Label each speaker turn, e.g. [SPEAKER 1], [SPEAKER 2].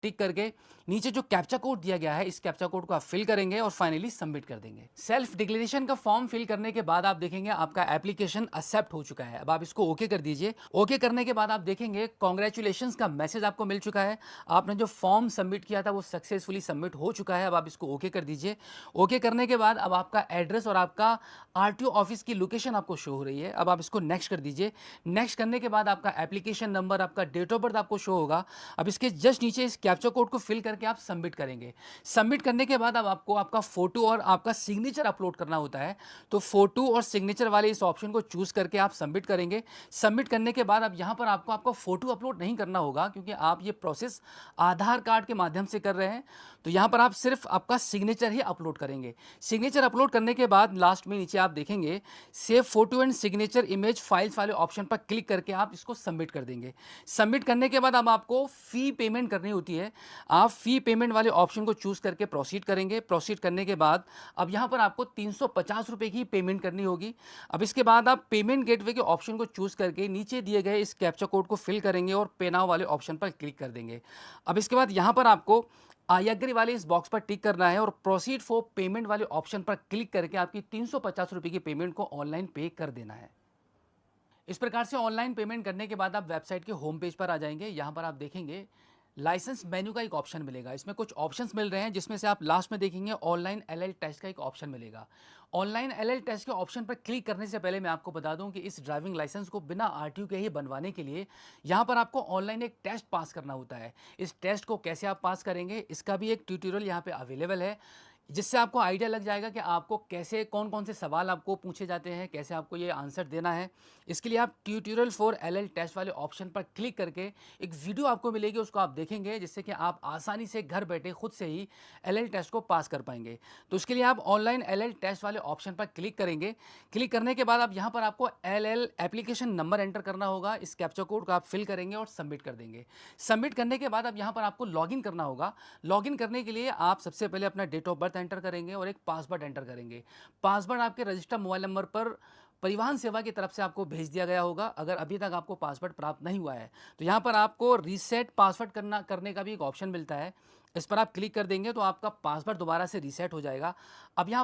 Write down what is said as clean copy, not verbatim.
[SPEAKER 1] टिक करके नीचे जो कैप्चा कोड दिया गया है, इस कैप्चा कोड को आप फिल करेंगे और फाइनली सबमिट कर देंगे। सेल्फ डिक्लेरेशन का फॉर्म फिल करने के बाद आप देखेंगे आपका एप्लीकेशन एक्सेप्ट हो चुका है। अब आप इसको ओके कर दीजिए। ओके करने के बाद आप देखेंगे कांग्रेचुलेशंस का मैसेज आपको मिल चुका है। आपने जो फॉर्म सबमिट किया था वो सक्सेसफुली सबमिट हो चुका है। अब आप इसको ओके कर दीजिए। ओके करने के बाद अब आपका एड्रेस और आपका आरटीओ ऑफिस की लोकेशन आपको शो हो रही है। अब आप इसको नेक्स्ट कर दीजिए। नेक्स्ट करने के बाद आपका एप्लीकेशन नंबर, आपका डेट ऑफ बर्थ आपको शो होगा। अब इसके जस्ट नीचे इस कैप्चा कोड को फिल करके आप सबमिट करेंगे। सबमिट करने के बाद अब आपको आपका फोटो और आपका सिग्नेचर अपलोड करना होता है। तो फोटो और सिग्नेचर वाले इस ऑप्शन को चूज करके आप सबमिट करेंगे। सबमिट करने के बाद अब यहां पर आपको आपका फोटो अपलोड नहीं करना होगा, क्योंकि आप ये प्रोसेस आधार कार्ड के माध्यम से कर रहे हैं। तो यहां पर आप सिर्फ आपका सिग्नेचर ही अपलोड करेंगे। सिग्नेचर अपलोड करने के बाद लास्ट में नीचे आप देखेंगे save photo and signature image files वाले ऑप्शन पर क्लिक करके आप इसको सबमिट कर देंगे। सबमिट करने के बाद अब आपको फी पेमेंट करनी होती है। आप फी पेमेंट वाले ऑप्शन को चूज करके प्रोसीड करेंगे। प्रोसीड करने के बाद अब यहां पर आपको 350 रुपए की पेमेंट करनी होगी। अब इसके बाद आप पेमेंट गेटवे के ऑप्शन को चूज करके नीचे दिए गए इस कैप्चा कोड को फिल करेंगे और पे नाउ वाले ऑप्शन पर क्लिक कर देंगे। अब इसके बाद यहां पर आपको आई एग्री वाले इस बॉक्स पर टिक करना है और प्रोसीड फॉर पेमेंट वाले ऑप्शन पर क्लिक करके आपकी 350 रुपए की पेमेंट को ऑनलाइन पे कर देना है। इस प्रकार से ऑनलाइन पेमेंट करने के बाद आप वेबसाइट के होम पेज पर आ जाएंगे। यहाँ पर आप देखेंगे लाइसेंस मेन्यू का एक ऑप्शन मिलेगा। इसमें कुछ ऑप्शंस मिल रहे हैं, जिसमें से आप लास्ट में देखेंगे ऑनलाइन एलएल टेस्ट का एक ऑप्शन मिलेगा। ऑनलाइन एलएल टेस्ट के ऑप्शन पर क्लिक करने से पहले मैं आपको बता दूं कि इस ड्राइविंग लाइसेंस को बिना आरटीओ के ही बनवाने के लिए यहाँ पर आपको ऑनलाइन एक टेस्ट पास करना होता है। इस टेस्ट को कैसे आप पास करेंगे, इसका भी एक ट्यूटोरियल यहाँ पे अवेलेबल है, जिससे आपको आइडिया लग जाएगा कि आपको कैसे कौन कौन से सवाल आपको पूछे जाते हैं, कैसे आपको ये आंसर देना है। इसके लिए आप ट्यूटोरियल फॉर एलएल टेस्ट वाले ऑप्शन पर क्लिक करके एक वीडियो आपको मिलेगी, उसको आप देखेंगे, जिससे कि आप आसानी से घर बैठे खुद से ही एलएल टेस्ट को पास कर पाएंगे। तो इसके लिए आप ऑनलाइन एलएल टेस्ट वाले ऑप्शन पर क्लिक करेंगे। क्लिक करने के बाद अब यहाँ पर आपको एलएल एप्लीकेशन नंबर एंटर करना होगा। इस कैप्चा कोड को आप फिल करेंगे और सबमिट कर देंगे। सबमिट करने के बाद अब यहाँ पर आपको लॉगिन करना होगा। लॉगिन करने के लिए आप सबसे पहले अपना डेट ऑफ बर्थ एंटर करेंगे और एक पासवर्ड एंटर करेंगे। पासवर्ड आपके रजिस्टर्ड मोबाइल नंबर पर परिवहन सेवा की तरफ से आपको भेज दिया गया होगा। अगर अभी तक आपको पासवर्ड प्राप्त नहीं हुआ है तो यहाँ पर आपको रीसेट पासवर्ड करने का भी एक ऑप्शन मिलता है। इस पर आप क्लिक कर देंगे तो आपका पासवर्ड दोबारा से रीसेट हो जाएगा। अब यहाँ